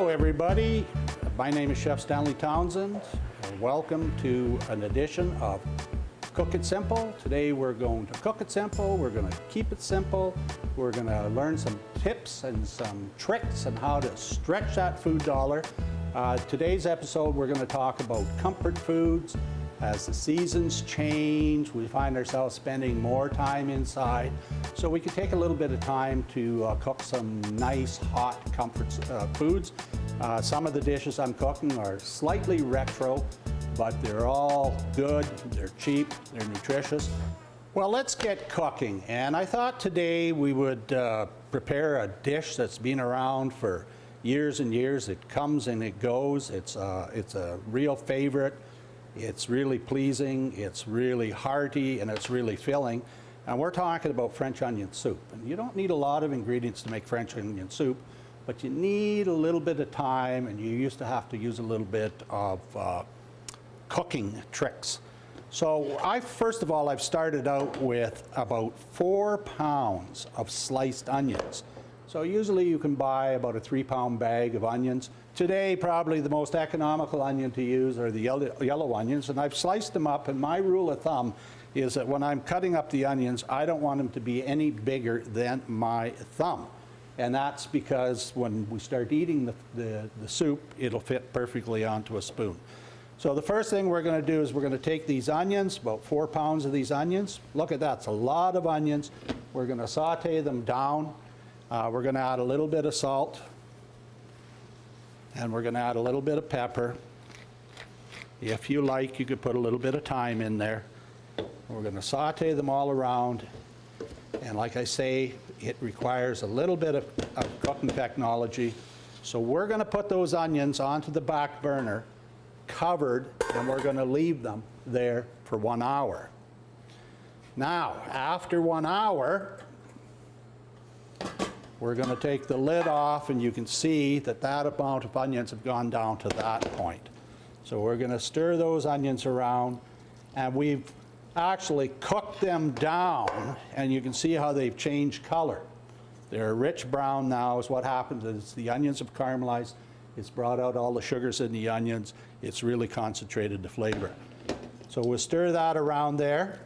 Hello everybody, my name is Chef Stanley Townsend. Welcome to an edition of Cook It Simple. Today we're going to cook it simple, we're going to keep it simple, we're going to learn some tips and some tricks on how to stretch that food dollar. Today's episode we're going to talk about comfort foods. As the seasons change, we find ourselves spending more time inside. So we can take a little bit of time to cook some nice hot comfort foods. Some of the dishes I'm cooking are slightly retro, but they're all good, they're cheap, they're nutritious. Well, let's get cooking. And I thought today we would prepare a dish that's been around for years and years. It comes and it goes. It's a real favorite. It's really pleasing, it's really hearty, and it's really filling. And we're talking about French onion soup. And you don't need a lot of ingredients to make French onion soup, but you need a little bit of time, and you used to have to use a little bit of cooking tricks. So first of all, I've started out with about 4 pounds of sliced onions. So usually you can buy about a 3-pound bag of onions. Today, probably the most economical onion to use are the yellow onions, and I've sliced them up, and my rule of thumb is that when I'm cutting up the onions, I don't want them to be any bigger than my thumb. And that's because when we start eating the soup, it'll fit perfectly onto a spoon. So the first thing we're going to do is we're going to take these onions, about 4 pounds of these onions. Look at that, it's a lot of onions. We're going to saute them down. We're going to add a little bit of salt, and we're going to add a little bit of pepper. If you like, you could put a little bit of thyme in there. We're going to saute them all around, and like I say, it requires a little bit of cooking technology. So we're going to put those onions onto the back burner, covered, and we're going to leave them there for 1 hour. Now, after 1 hour, we're going to take the lid off, and you can see that that amount of onions have gone down to that point. So we're going to stir those onions around, and we've actually cooked them down, and you can see how they've changed color. They're a rich brown now. Is what happens is the onions have caramelized. It's brought out all the sugars in the onions. It's really concentrated the flavor. So we'll stir that around there.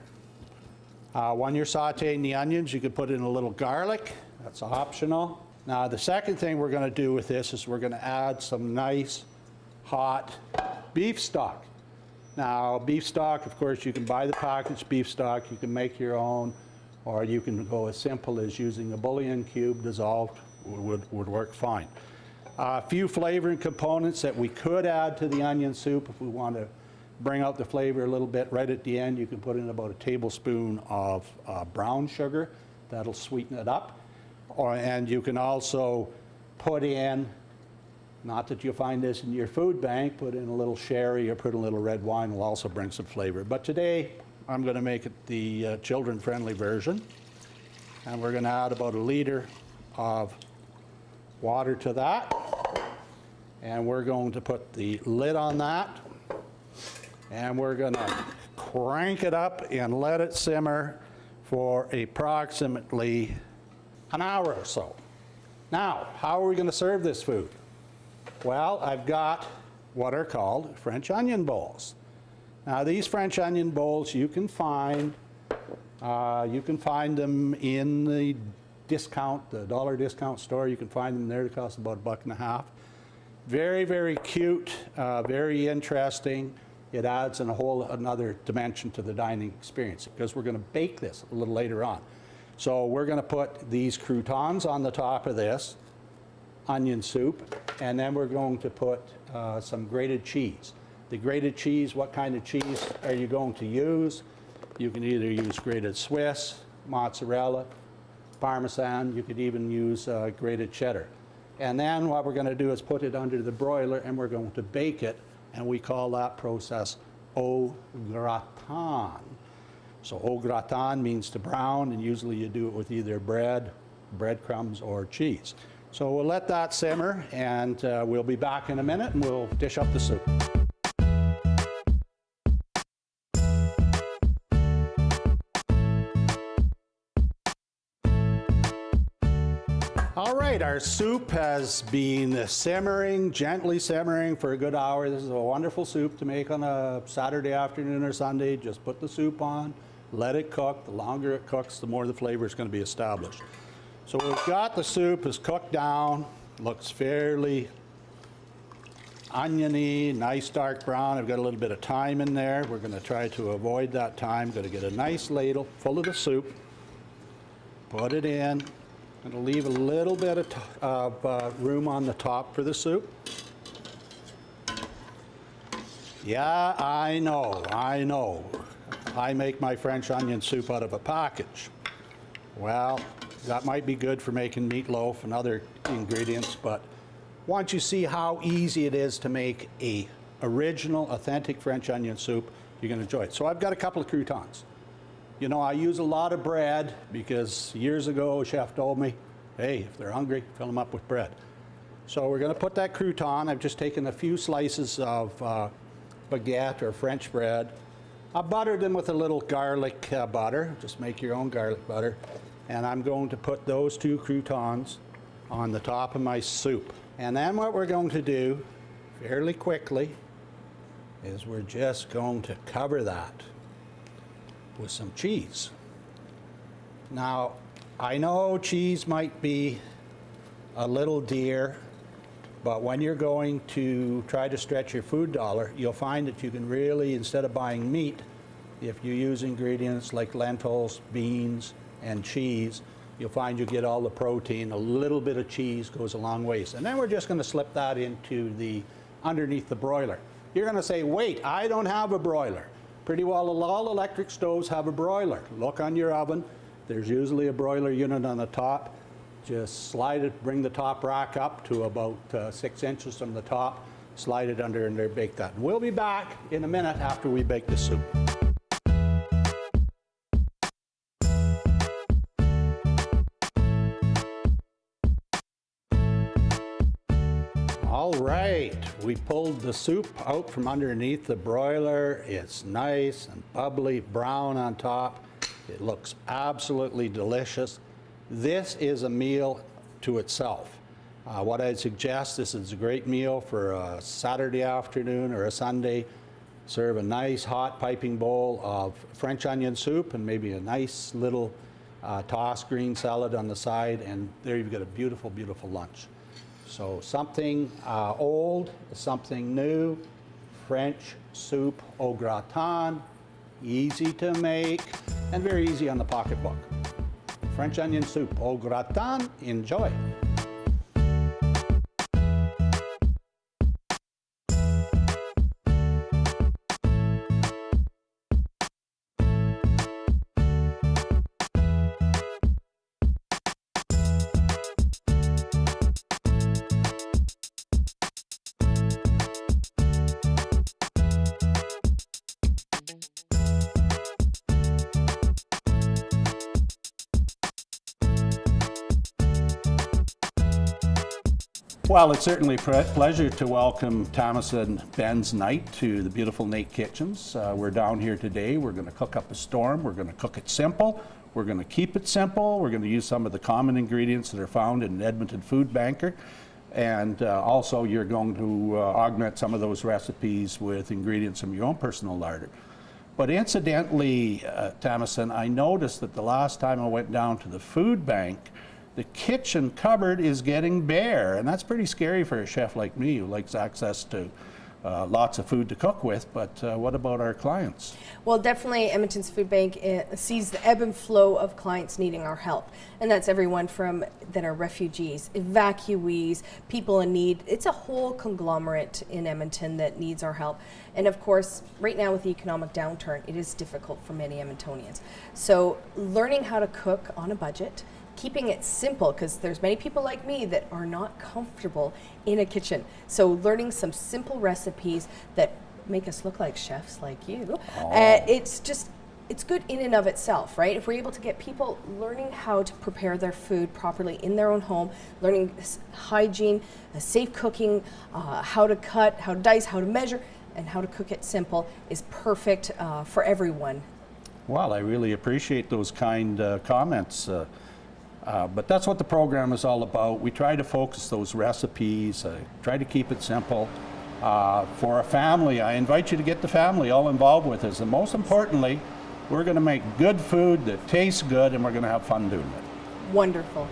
When you're sauteing the onions, you could put in a little garlic. That's optional. Now the second thing we're going to do with this is we're going to add some nice hot beef stock. Now beef stock, of course, you can buy the packaged beef stock, you can make your own, or you can go as simple as using a bouillon cube dissolved would work fine. A few flavoring components that we could add to the onion soup if we want to bring out the flavor a little bit. Right at the end, you can put in about a tablespoon of brown sugar. That'll sweeten it up. And you can also put in, not that you'll find this in your food bank, put in a little sherry or put in a little red wine will also bring some flavor. But today, I'm going to make it the children-friendly version. And we're going to add about 1 liter of water to that. And we're going to put the lid on that. And we're going to crank it up and let it simmer for approximately an hour or so. Now, how are we going to serve this food? Well, I've got what are called French onion bowls. Now, these French onion bowls you can find them in the dollar discount store. You can find them there. They cost about $1.50. Very, very cute, very interesting. It adds another dimension to the dining experience because we're going to bake this a little later on. So we're going to put these croutons on the top of this onion soup, and then we're going to put some grated cheese. The grated cheese, what kind of cheese are you going to use? You can either use grated Swiss, mozzarella, Parmesan. You could even use grated cheddar. And then what we're going to do is put it under the broiler, and we're going to bake it, and we call that process au gratin. So au gratin means to brown, and usually you do it with either breadcrumbs, or cheese. So we'll let that simmer, and we'll be back in a minute, and we'll dish up the soup. All right, right, our soup has been simmering, gently simmering for a good hour. This is a wonderful soup to make on a Saturday afternoon or Sunday. Just put the soup on, let it cook. The longer it cooks, the more the flavor is going to be established. So we've got the soup is cooked down, looks fairly oniony, nice dark brown. I've got a little bit of thyme in there. We're going to try to avoid that thyme. Going to get a nice ladle full of the soup, put it in. Going to leave a little bit of room on the top for the soup. Yeah, I know. I make my French onion soup out of a package. Well, that might be good for making meatloaf and other ingredients, but once you see how easy it is to make a original, authentic French onion soup, you're going to enjoy it. So I've got a couple of croutons. You know, I use a lot of bread because years ago a chef told me, hey, if they're hungry, fill them up with bread. So we're going to put that crouton. I've just taken a few slices of baguette or French bread. I buttered them with a little garlic butter. Just make your own garlic butter. And I'm going to put those two croutons on the top of my soup. And then what we're going to do fairly quickly is we're just going to cover that with some cheese. Now, I know cheese might be a little dear, but when you're going to try to stretch your food dollar, you'll find that you can really, instead of buying meat, if you use ingredients like lentils, beans, and cheese, you'll find you get all the protein. A little bit of cheese goes a long ways. And then we're just going to slip that into the underneath the broiler. You're going to say, wait, I don't have a broiler. Pretty well all electric stoves have a broiler. Look on your oven. There's usually a broiler unit on the top. Just slide it, bring the top rack up to about 6 inches from the top, slide it under and there, bake that. We'll be back in a minute after we bake the soup. All right, we pulled the soup out from underneath the broiler. It's nice and bubbly, brown on top. It looks absolutely delicious. This is a meal to itself. What I'd suggest, this is a great meal for a Saturday afternoon or a Sunday. Serve a nice hot piping bowl of French onion soup and maybe a nice little tossed green salad on the side, and there you've got a beautiful, beautiful lunch. So something old, something new, French soup au gratin, easy to make and very easy on the pocketbook. French onion soup au gratin, enjoy. Well, it's certainly a pleasure to welcome Thomas and Ben's NAIT to the beautiful NAIT Kitchens. We're down here today. We're going to cook up a storm. We're going to cook it simple. We're going to keep it simple. We're going to use some of the common ingredients that are found in an Edmonton food banker. And also you're going to augment some of those recipes with ingredients from your own personal larder. But incidentally, Thomason, I noticed that the last time I went down to the food bank, the kitchen cupboard is getting bare, and that's pretty scary for a chef like me who likes access to lots of food to cook with. But what about our clients? Well, definitely Edmonton's Food Bank sees the ebb and flow of clients needing our help. And that's everyone from that are refugees, evacuees, people in need. It's a whole conglomerate in Edmonton that needs our help. And of course, right now with the economic downturn, it is difficult for many Edmontonians. So learning how to cook on a budget, keeping it simple, because there's many people like me that are not comfortable in a kitchen. So learning some simple recipes that make us look like chefs like you, it's good in and of itself, right? If we're able to get people learning how to prepare their food properly in their own home, learning hygiene, safe cooking, how to cut, how to dice, how to measure, and how to cook it simple is perfect for everyone. Well, I really appreciate those kind comments. But that's what the program is all about. We try to focus those recipes, try to keep it simple. For a family, I invite you to get the family all involved with us. And most importantly, we're going to make good food that tastes good, and we're going to have fun doing it. Wonderful.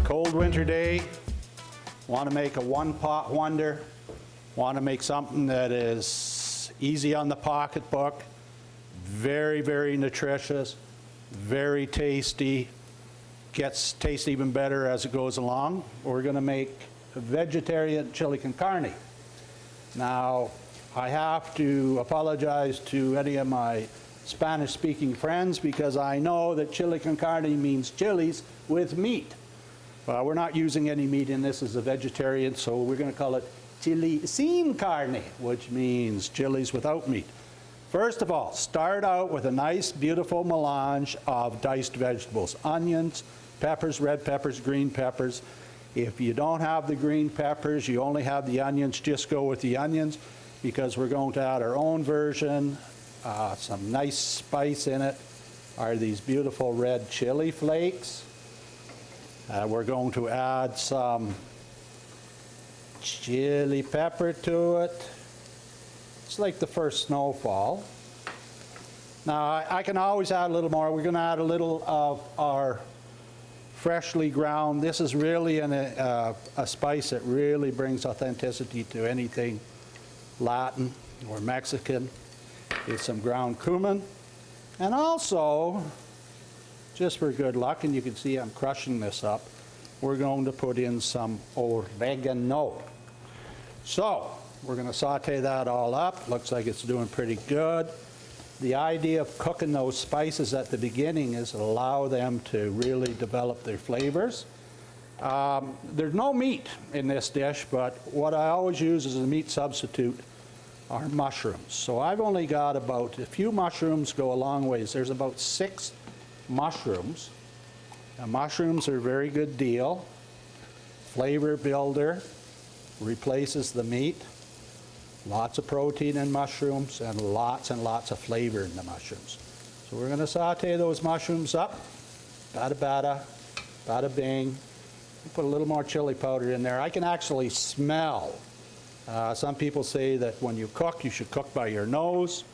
Cold winter day, want to make a one-pot wonder, want to make something that is easy on the pocketbook, very, very nutritious, very tasty, gets taste even better as it goes along. We're going to make a vegetarian chili con carne. Now, I have to apologize to any of my Spanish-speaking friends because I know that chili con carne means chilies with meat. Well, we're not using any meat in this as a vegetarian, so we're going to call it chili sin carne, which means chilies without meat. First of all, start out with a nice, beautiful melange of diced vegetables, onions, peppers, red peppers, green peppers. If you don't have the green peppers, you only have the onions, just go with the onions because we're going to add our own version. Some nice spice in it are these beautiful red chili flakes. We're going to add some chili pepper to it. It's like the first snowfall. Now, I can always add a little more. We're going to add a little of our freshly ground. This is really a spice that really brings authenticity to anything Latin or Mexican. It's some ground cumin. And also, just for good luck, and you can see I'm crushing this up, we're going to put in some oregano. So, we're going to saute that all up. Looks like it's doing pretty good. The idea of cooking those spices at the beginning is to allow them to really develop their flavors. There's no meat in this dish, but what I always use as a meat substitute are mushrooms. So I've only got about a few mushrooms go a long ways. There's about 6 mushrooms. Now, mushrooms are a very good deal. Flavor builder, replaces the meat. Lots of protein in mushrooms and lots of flavor in the mushrooms. So we're going to saute those mushrooms up. Bada bada, bada bing. Put a little more chili powder in there. I can actually smell. Some people say that when you cook, you should cook by your nose.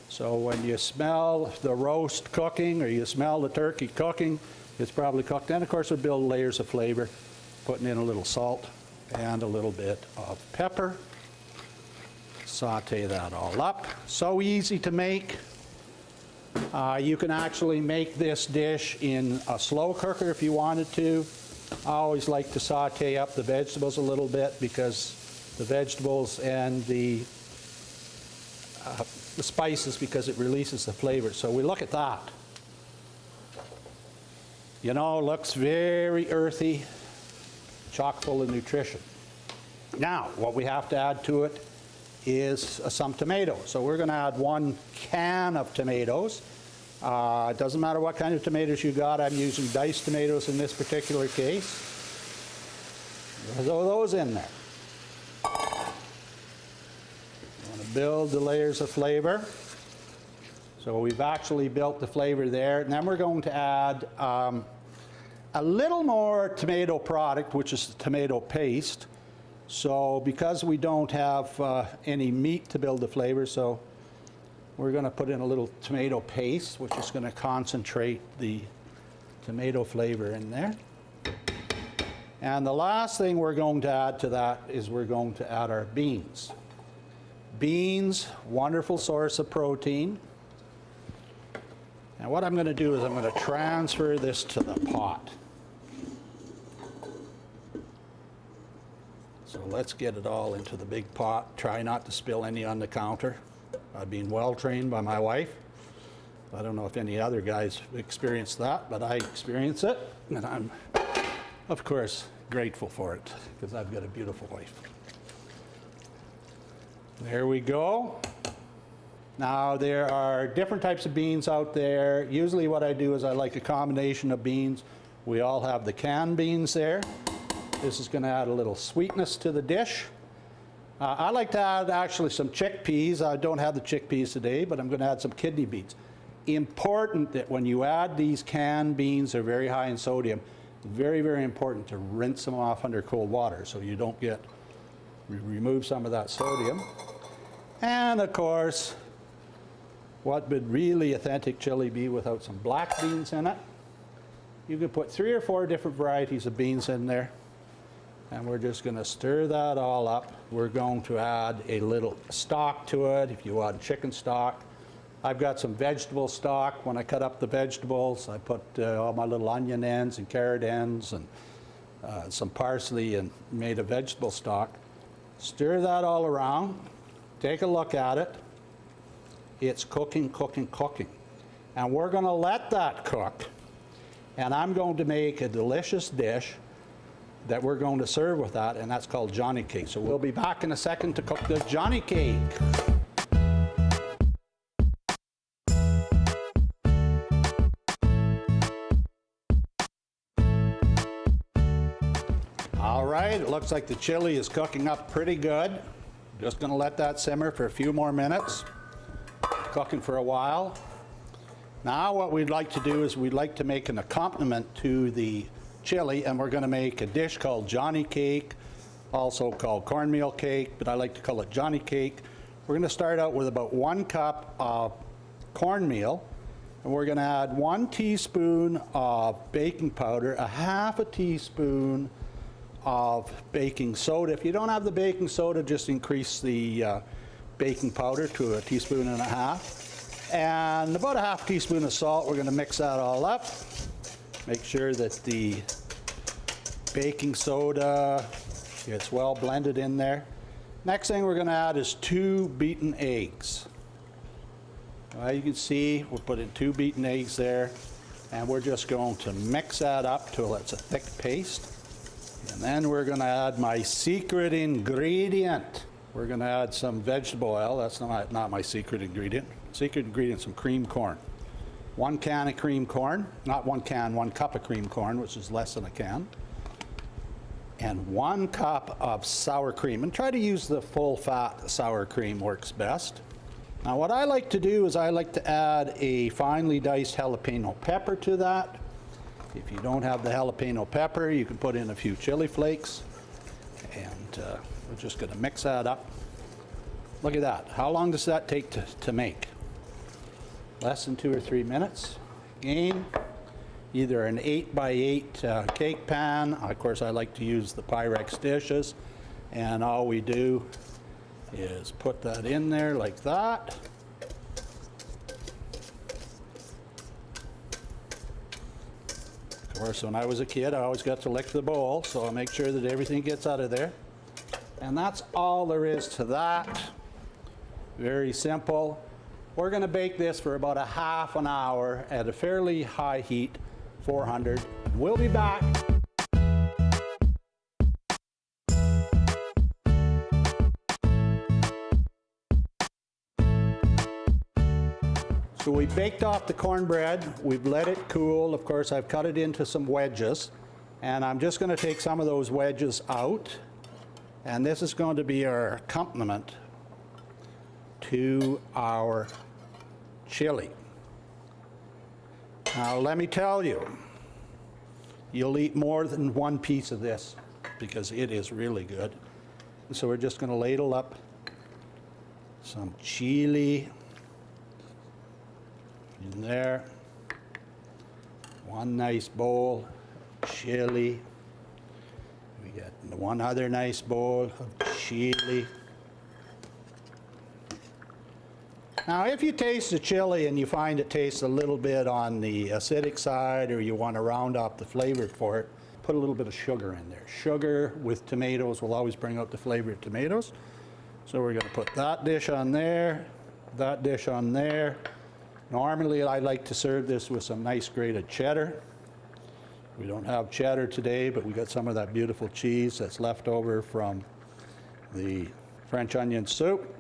So when you smell the roast cooking or you smell the turkey cooking, it's probably cooked. And of course, we build layers of flavor, putting in a little salt and a little bit of pepper. Saute that all up. So easy to make. You can actually make this dish in a slow cooker if you wanted to. I always like to saute up the vegetables a little bit because the vegetables and the spices, because it releases the flavor. So we look at that. You know, looks very earthy, chock full of nutrition. Now, what we have to add to it is some tomatoes. So we're going to add 1 can of tomatoes. It doesn't matter what kind of tomatoes you got. I'm using diced tomatoes in this particular case. Throw those in there. Want to build the layers of flavor. So we've actually built the flavor there. And then we're going to add a little more tomato product, which is the tomato paste. So because we don't have any meat to build the flavor, so we're going to put in a little tomato paste, which is going to concentrate the tomato flavor in there. And the last thing we're going to add to that is we're going to add our beans. Beans, wonderful source of protein. And what I'm going to do is I'm going to transfer this to the pot. So let's get it all into the big pot. Try not to spill any on the counter. I've been well trained by my wife. I don't know if any other guys experienced that, but I experience it. And I'm, of course, grateful for it because I've got a beautiful wife. There we go. Now, there are different types of beans out there. Usually what I do is I like a combination of beans. We all have the canned beans there. This is going to add a little sweetness to the dish. I like to add actually some chickpeas. I don't have the chickpeas today, but I'm going to add some kidney beans. Important that when you add these canned beans, they're very high in sodium. Very, very important to rinse them off under cold water so you don't remove some of that sodium. And of course, what would really authentic chili be without some black beans in it? You can put 3 or 4 different varieties of beans in there. And we're just going to stir that all up. We're going to add a little stock to it if you want chicken stock. I've got some vegetable stock. When I cut up the vegetables, I put all my little onion ends and carrot ends and some parsley and made a vegetable stock. Stir that all around. Take a look at it. It's cooking, cooking, cooking. And we're going to let that cook. And I'm going to make a delicious dish that we're going to serve with that, and that's called Johnny cake. So we'll be back in a second to cook the Johnny cake. All right, it looks like the chili is cooking up pretty good. Just going to let that simmer for a few more minutes. Cooking for a while. Now what we'd like to do is we'd like to make an accompaniment to the chili, and we're going to make a dish called Johnny cake, also called cornmeal cake, but I like to call it Johnny cake. We're going to start out with about 1 cup of cornmeal, and we're going to add 1 teaspoon of baking powder, a half a teaspoon of baking soda. If you don't have the baking soda, just increase the baking powder to 1.5 teaspoons. And about a half teaspoon of salt. We're going to mix that all up. Make sure that the baking soda gets well blended in there. Next thing we're going to add is 2 beaten eggs. You can see we're putting 2 beaten eggs there, and we're just going to mix that up till it's a thick paste. And then we're going to add my secret ingredient. We're going to add some vegetable oil. That's not my secret ingredient. Secret ingredient, some cream corn. 1 can of cream corn, not 1 can, 1 cup of cream corn, which is less than a can. And 1 cup of sour cream. And try to use the full fat sour cream, works best. Now what I like to do is I like to add a finely diced jalapeno pepper to that. If you don't have the jalapeno pepper, you can put in a few chili flakes. And we're just going to mix that up. Look at that. How long does that take to make? Less than 2 or 3 minutes. Again, either an 8x8 cake pan. Of course, I like to use the Pyrex dishes. And all we do is put that in there like that. Of course, when I was a kid, I always got to lick the bowl, so I'll make sure that everything gets out of there. And that's all there is to that. Very simple. We're going to bake this for about a half an hour at a fairly high heat, 400. We'll be back. So we baked off the cornbread. We've let it cool. Of course, I've cut it into some wedges. And I'm just going to take some of those wedges out. And this is going to be our accompaniment to our chili. Now let me tell you, you'll eat more than 1 piece of this because it is really good. So we're just going to ladle up some chili in there. 1 nice bowl of chili. We got 1 other nice bowl of chili. Now, if you taste the chili and you find it tastes a little bit on the acidic side, or you want to round up the flavor for it, put a little bit of sugar in there. Sugar with tomatoes will always bring out the flavor of tomatoes. So we're going to put that dish on there, that dish on there. Normally, I like to serve this with some nice grated cheddar. We don't have cheddar today, but we got some of that beautiful cheese that's left over from the French onion soup.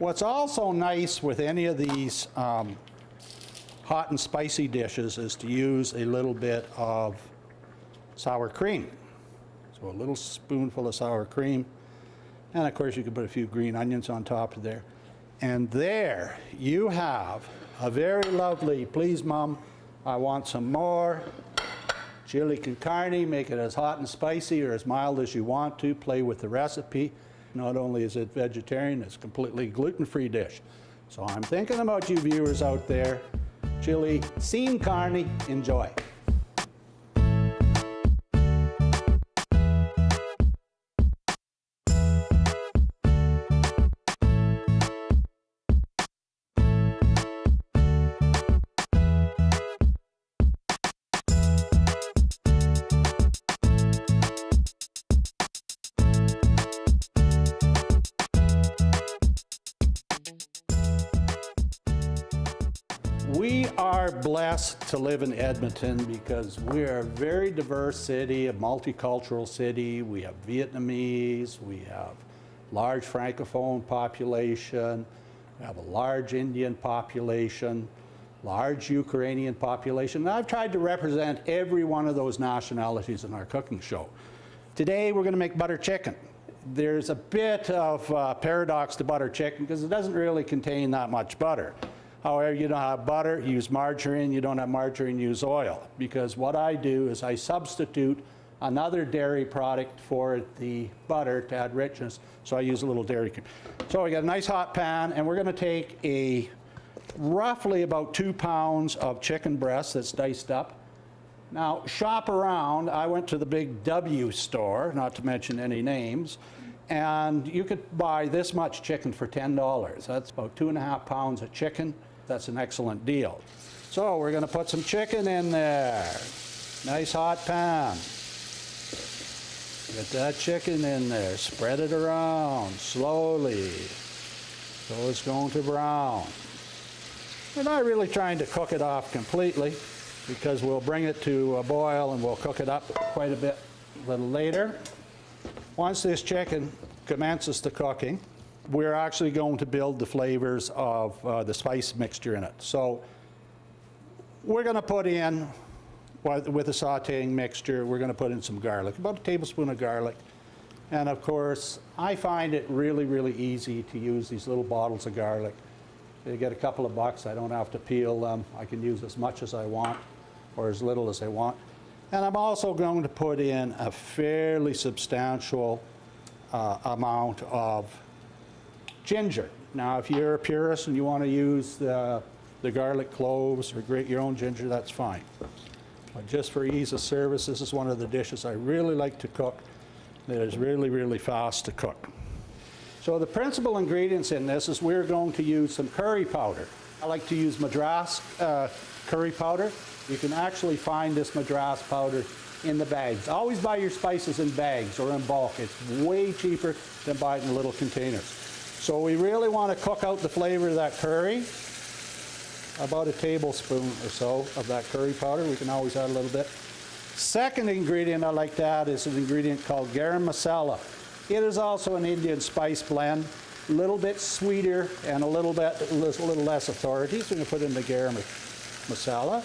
What's also nice with any of these hot and spicy dishes is to use a little bit of sour cream. So a little spoonful of sour cream. And of course you can put a few green onions on top of there. And there you have a very lovely, please Mom, I want some more, chili con carne. Make it as hot and spicy or as mild as you want to. Play with the recipe. Not only is it vegetarian, it's a completely gluten-free dish. So I'm thinking about you viewers out there. Chili sin carne, enjoy. We are blessed to live in Edmonton because we are a very diverse city, a multicultural city. We have Vietnamese, we have large Francophone population, we have a large Indian population, large Ukrainian population. And I've tried to represent every one of those nationalities in our cooking show. Today we're going to make butter chicken. There's a bit of paradox to butter chicken because it doesn't really contain that much butter. However, you don't have butter, use margarine. You don't have margarine, use oil. Because what I do is I substitute another dairy product for the butter to add richness. So I use a little dairy cream. So we got a nice hot pan, and we're going to take a roughly about 2 pounds of chicken breast that's diced up. Now, shop around. I went to the big W store, not to mention any names, and you could buy this much chicken for $10. That's about 2.5 pounds of chicken. That's an excellent deal. So we're going to put some chicken in there. Nice hot pan. Get that chicken in there. Spread it around slowly so it's going to brown. We're not really trying to cook it off completely because we'll bring it to a boil and we'll cook it up quite a bit a little later. Once this chicken commences the cooking, we're actually going to build the flavors of the spice mixture in it. So we're going to put in, with the sauteing mixture, we're going to put in some garlic, about a tablespoon of garlic. And of course, I find it really, really easy to use these little bottles of garlic. They get a couple of bucks. I don't have to peel them. I can use as much as I want or as little as I want. And I'm also going to put in a fairly substantial amount of ginger. Now, if you're a purist and you want to use the garlic cloves or grate your own ginger, that's fine. But just for ease of service, this is one of the dishes I really like to cook that is really, really fast to cook. So the principal ingredients in this is we're going to use some curry powder. I like to use Madras curry powder. You can actually find this Madras powder in the bags. Always buy your spices in bags or in bulk. It's way cheaper than buy it in little containers. So we really want to cook out the flavor of that curry. About a tablespoon or so of that curry powder. We can always add a little bit. Second ingredient I like to add is an ingredient called garam masala. It is also an Indian spice blend, a little bit sweeter and a little less authority. So we're going to put in the garam masala.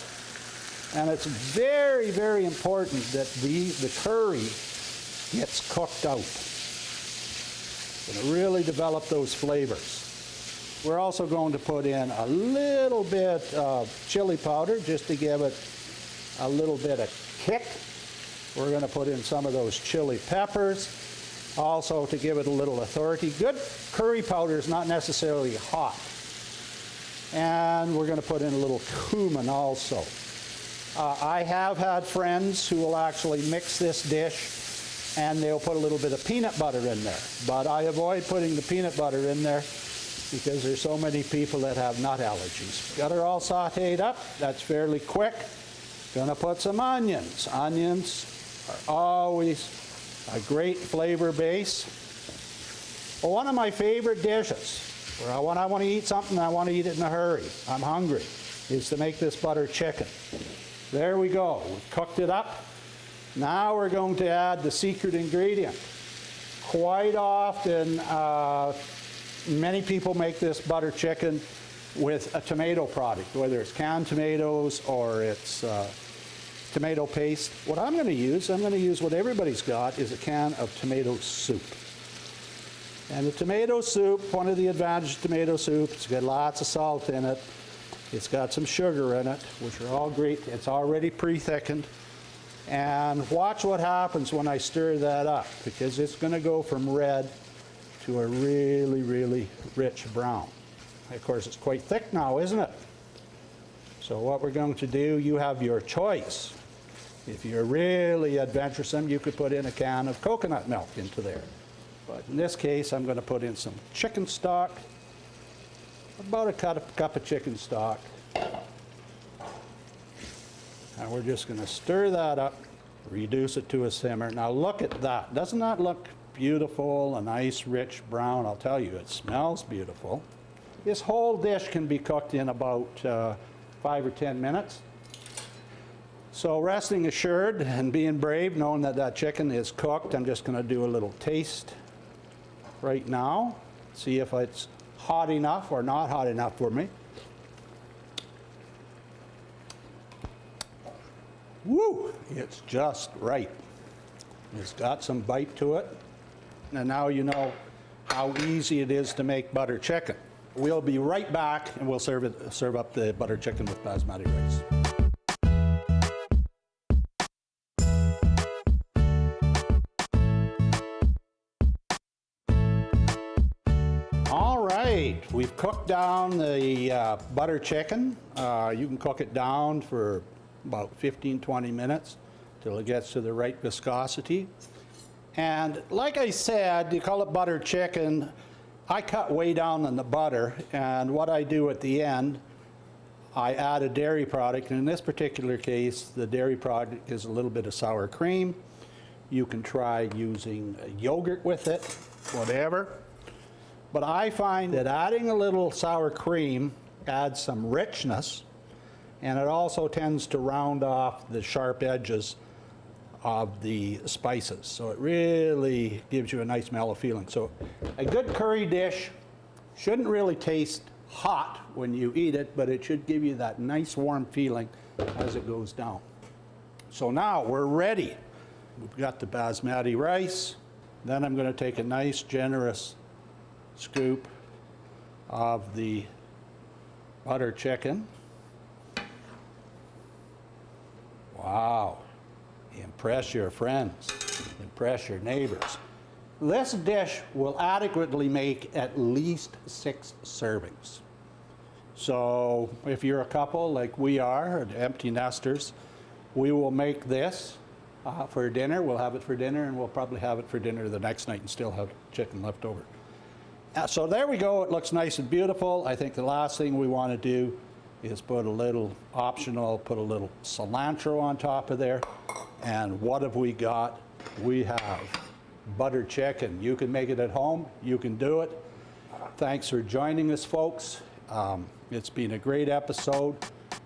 And it's very, very important that the curry gets cooked out. Going to really develop those flavors. We're also going to put in a little bit of chili powder just to give it a little bit of kick. We're going to put in some of those chili peppers, also to give it a little authority. Good curry powder is not necessarily hot. And we're going to put in a little cumin also. I have had friends who will actually mix this dish and they'll put a little bit of peanut butter in there. But I avoid putting the peanut butter in there because there's so many people that have nut allergies. Got her all sauteed up. That's fairly quick. Gonna put some onions. Onions are always a great flavor base. Well, one of my favorite dishes, when I want to eat something, I want to eat it in a hurry, I'm hungry, is to make this butter chicken. There we go. We've cooked it up. Now we're going to add the secret ingredient. Quite often, many people make this butter chicken with a tomato product, whether it's canned tomatoes or it's tomato paste. What I'm going to use what everybody's got, is a can of tomato soup. And the tomato soup, one of the advantages of tomato soup, it's got lots of salt in it. It's got some sugar in it, which are all great. It's already pre-thickened. And watch what happens when I stir that up, because it's going to go from red to a really, really rich brown. Of course, it's quite thick now, isn't it? So what we're going to do, you have your choice. If you're really adventuresome, you could put in a can of coconut milk into there. But in this case, I'm going to put in some chicken stock, about a cup of chicken stock. And we're just going to stir that up, reduce it to a simmer. Now look at that. Doesn't that look beautiful, a nice rich brown? I'll tell you, it smells beautiful. This whole dish can be cooked in about 5 or 10 minutes. So resting assured and being brave, knowing that that chicken is cooked, I'm just going to do a little taste right now. See if it's hot enough or not hot enough for me. Woo! It's just right. It's got some bite to it. And now you know how easy it is to make butter chicken. We'll be right back, and we'll serve up the butter chicken with basmati rice. All right, we've cooked down the butter chicken. You can cook it down for about 15-20 minutes till it gets to the right viscosity. And like I said, you call it butter chicken. I cut way down on the butter, and what I do at the end, I add a dairy product, and in this particular case, the dairy product is a little bit of sour cream. You can try using yogurt with it, whatever. But I find that adding a little sour cream adds some richness, and it also tends to round off the sharp edges of the spices. So it really gives you a nice mellow feeling. So a good curry dish shouldn't really taste hot when you eat it, but it should give you that nice warm feeling as it goes down. So now we're ready. We've got the basmati rice. Then I'm going to take a nice generous scoop of the butter chicken. Wow. Impress your friends, impress your neighbors. This dish will adequately make at least 6 servings. So if you're a couple like we are, empty nesters, we will make this for dinner. We'll have it for dinner, and we'll probably have it for dinner the next night and still have chicken left over. So there we go. It looks nice and beautiful. I think the last thing we want to do is put a little optional, put a little cilantro on top of there. And what have we got? We have butter chicken. You can make it at home. You can do it. Thanks for joining us, folks. It's been a great episode.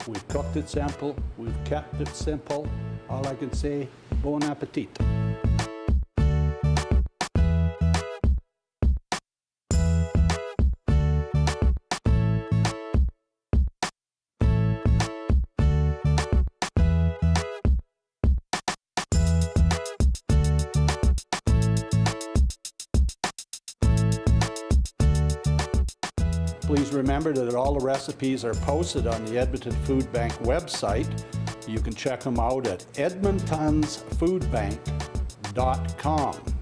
We've cooked it simple. We've kept it simple. All I can say, bon appetit. Please remember that all the recipes are posted on the Edmonton Food Bank website. You can check them out at edmontonsfoodbank.com.